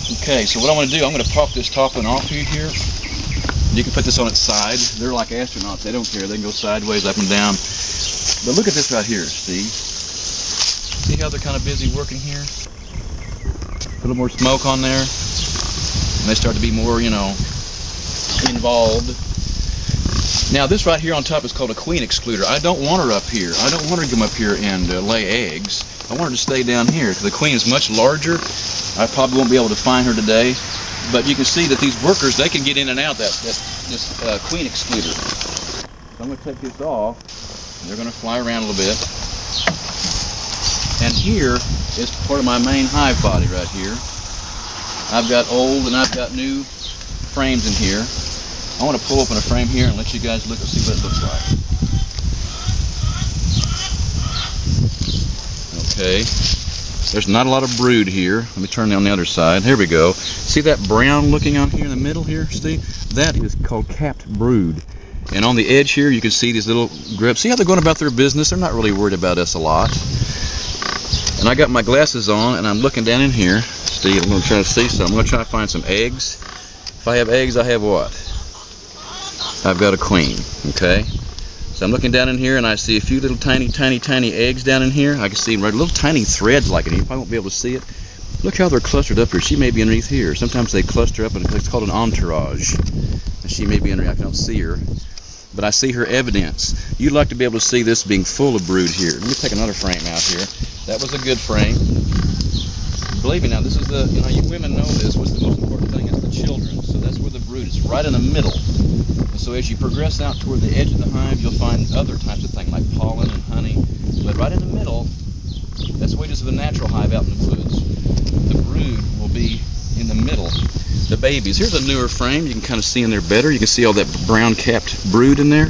Okay, so what I'm going to do, I'm going to pop this top one off here. You can put this on its side. They're like astronauts. They don't care. They can go sideways, up and down. But look at this right here, Steve. See how they're kind of busy working here? A little more smoke on there. And they start to be more, you know, involved. Now this right here on top is called a queen excluder. I don't want her up here. I don't want her to come up here and lay eggs. I want her to stay down here because the queen is much larger. I probably won't be able to find her today. But you can see that these workers, they can get in and out this queen excluder. So I'm going to take this off. They're going to fly around a little bit. And here is part of my main hive body right here. I've got old and I've got new frames in here. I want to pull open a frame here and let you guys look and see what it looks like. Okay. There's not a lot of brood here. Let me turn on the other side. Here we go. See that brown looking on here in the middle here, Steve? That is called capped brood. And on the edge here, you can see these little grubs. See how they're going about their business? They're not really worried about us a lot. And I got my glasses on, and I'm looking down in here. Steve, I'm going to try to see some. I'm going to try to find some eggs. If I have eggs, I have what? I've got a queen, okay? So I'm looking down in here and I see a few little tiny eggs down in here. I can see little tiny threads like it. You probably won't be able to see it. Look how they're clustered up here. She may be underneath here. Sometimes they cluster up and it's called an entourage. And she may be underneath. I don't see her. But I see her evidence. You'd like to be able to see this being full of brood here. Let me take another frame out here. That was a good frame. Believe me now, this is the, you know, you women know this. What's the most important thing is the children. So that's where the brood is, right in the middle. And so as you progress out toward the edge of the hive, you'll find other types of things like pollen and honey. But right in the middle, that's the way it is with a natural hive out in the woods. The brood will be in the middle. The babies. Here's a newer frame. You can kind of see in there better. You can see all that brown capped brood in there.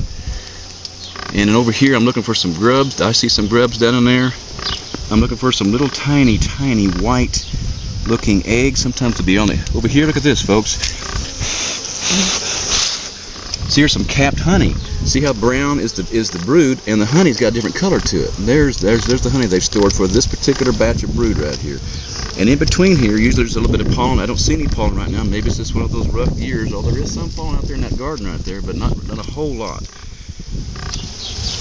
And then over here, I'm looking for some grubs. I see some grubs down in there. I'm looking for some little tiny white looking eggs. Sometimes they'll be on it. Over here, look at this, folks. See, here's some capped honey. See how brown is the brood, and the honey's got a different color to it. And there's the honey they've stored for this particular batch of brood right here. And in between here, usually there's a little bit of pollen. I don't see any pollen right now. Maybe it's just one of those rough years. Oh, there is some pollen out there in that garden right there, but not a whole lot.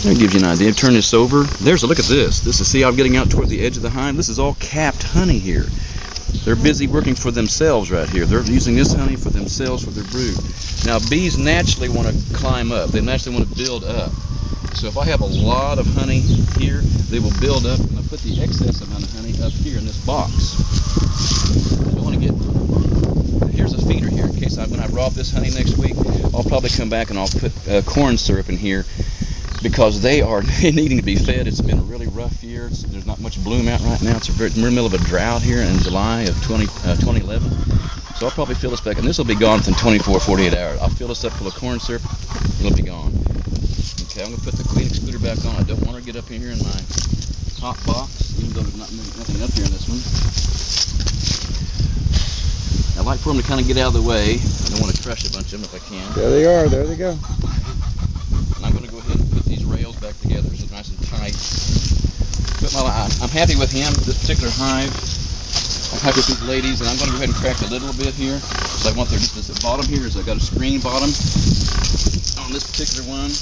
That gives you an idea. Turn this over. There's a look at this. See how I'm getting out toward the edge of the hive? This is all capped honey here. They're busy working for themselves right here. They're using this honey for themselves, for their brood. Now, bees naturally want to climb up. They naturally want to build up. So if I have a lot of honey here, they will build up, and I'll put the excess amount of honey up here in this box. I want to get, here's a feeder here in case when I rob this honey next week, I'll probably come back and I'll put corn syrup in here because they are needing to be fed. It's been a really rough year. There's not much bloom out right now. We're in the middle of a drought here in July of 2011. So I'll probably fill this back, and this will be gone within 24, 48 hours. I'll fill this up full of corn syrup, it'll be gone. Okay, I'm going to put the queen excluder back on. I don't want her to get up in here in my top box, even though there's nothing up here in this one. I like for them to kind of get out of the way. I don't want to crush a bunch of them if I can. There they are, there they go. And I'm going to go ahead and put these rails back together so it's nice and tight. I'm happy with him, this particular hive. I'm happy with these ladies, and I'm going to go ahead and crack the lid a little bit here. So I want this bottom here is I've got a screen bottom on this particular one.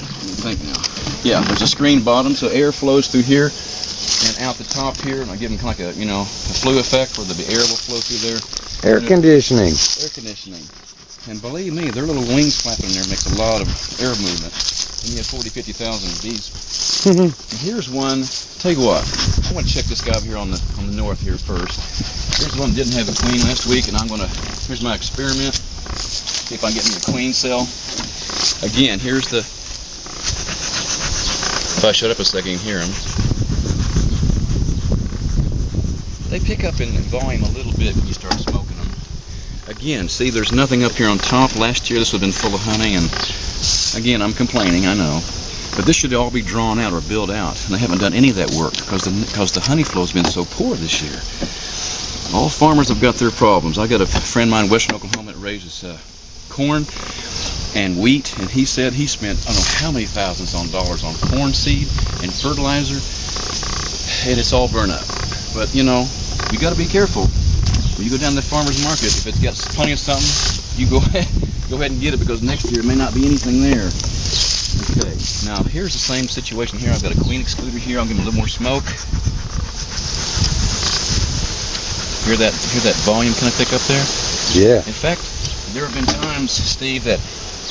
Let me think now. Yeah, there's a screen bottom, so air flows through here and out the top here, and I give them kind of like a, you know, a flue effect where the air will flow through there. Air conditioning. Air conditioning. And believe me, their little wings flapping there makes a lot of air movement. And you have 40,000, 50,000 bees. And here's one. Tell you what, I want to check this guy up here on the north here first. Here's one that didn't have a queen last week, and here's my experiment. See if I can get me a queen cell. Again, here's the. If I shut up a second, you can hear them. They pick up in volume a little bit when you start smoking them. Again, see, there's nothing up here on top. Last year this would have been full of honey, and again, I'm complaining, I know. But this should all be drawn out or built out, and they haven't done any of that work because the honey flow has been so poor this year. All farmers have got their problems. I got a friend of mine in western Oklahoma that raises corn and wheat, and he said he spent I don't know how many thousands of dollars on corn seed and fertilizer, and it's all burned up. But you know, you got to be careful. When you go down to the farmer's market, if it's got plenty of something, you go ahead and get it, because next year it may not be anything there. Okay, now here's the same situation here. I've got a queen excluder here. I'll give them a little more smoke. Hear that volume kind of pick up there? Yeah. In fact, there have been times, Steve, that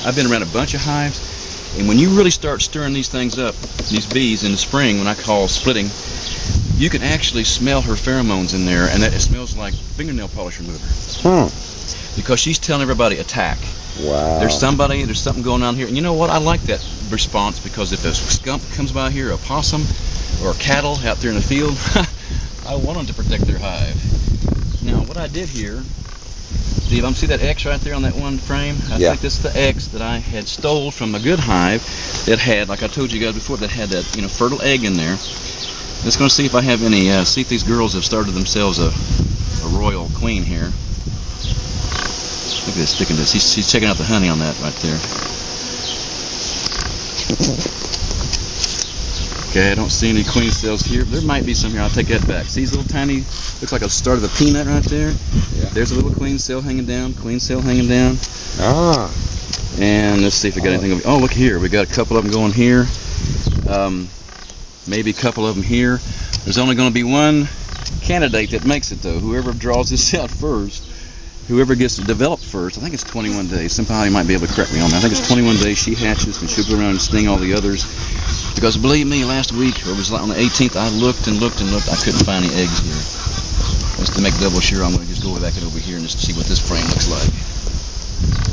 I've been around a bunch of hives, and when you really start stirring these things up, these bees in the spring, when I call splitting, you can actually smell her pheromones in there, and that it smells like fingernail polish remover. Because she's telling everybody attack. Wow. There's something going on here. And you know what? I like that response, because if a skunk comes by here, a possum, or cattle out there in the field, I want them to protect their hive. Now, what I did here, Steve, see that X right there on that one frame? I think this is the X that I had stole from a good hive that had, like I told you guys before, that had that fertile egg in there. Just going to see if I have any, see if these girls have started themselves a royal queen here. Look at this, sticking this. She's checking out the honey on that right there. Okay, I don't see any queen cells here. There might be some here. I'll take that back. See these little tiny, looks like a start of a peanut right there? Yeah. There's a little queen cell hanging down, queen cell hanging down. Ah. And let's see if we got anything. Oh, look here. We got a couple of them going here. Maybe a couple of them here. There's only going to be one candidate that makes it, though. Whoever draws this out first, whoever gets to develop first, I think it's 21 days. Somebody might be able to correct me on that. I think it's 21 days she hatches, and she'll go around and sting all the others. Because believe me, last week, or it was on the 18th, I looked and looked and looked. I couldn't find any eggs here. Just to make double sure, I'm going to just go back over here and just see what this frame looks like.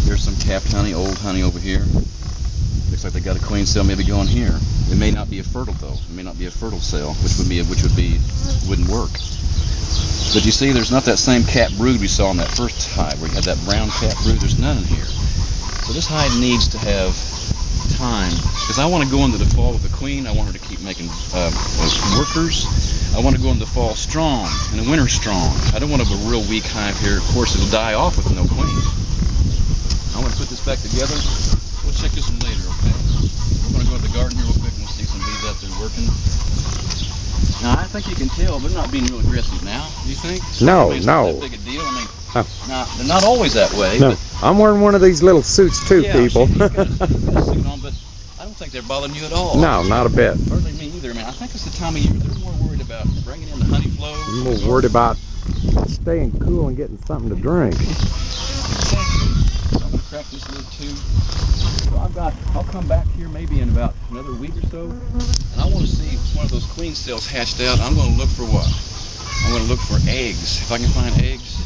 There's some capped honey, old honey over here. Looks like they got a queen cell maybe going here. It may not be a fertile though. It may not be a fertile cell, wouldn't work. But you see, there's not that same capped brood we saw in that first hive where you had that brown capped brood. There's none in here. So this hive needs to have time, because I want to go into the fall with a queen. I want her to keep making workers. I want to go into the fall strong and the winter strong. I don't want to have a real weak hive here. Of course, it'll die off with no queen. I want to put this back together. We'll check this one later, okay? We're going to go to the garden here real quick and we'll see some bees out there working. Now, I think you can tell they're not being real aggressive now. Do you think? No, it's no. Not that big a deal. I mean, they're not always that way. No, but I'm wearing one of these little suits too, people. She's got a suit on, but I don't think they're bothering you at all. No, not a bit. Hardly me either. I mean, I think it's the time of year they're more worried about bringing in the honey flow. I'm more worried about staying cool and getting something to drink. I'm going to crack this lid too. So I'll come back here maybe in about another week or so, and I want to see if one of those queen cells hatched out. I'm going to look for what? I'm going to look for eggs. If I can find eggs,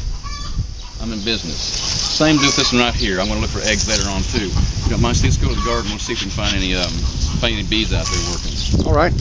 I'm in business. Same deal with this one right here. I'm going to look for eggs later on too. You don't mind? Let's go to the garden. We'll see if we can find any bees out there working. All right.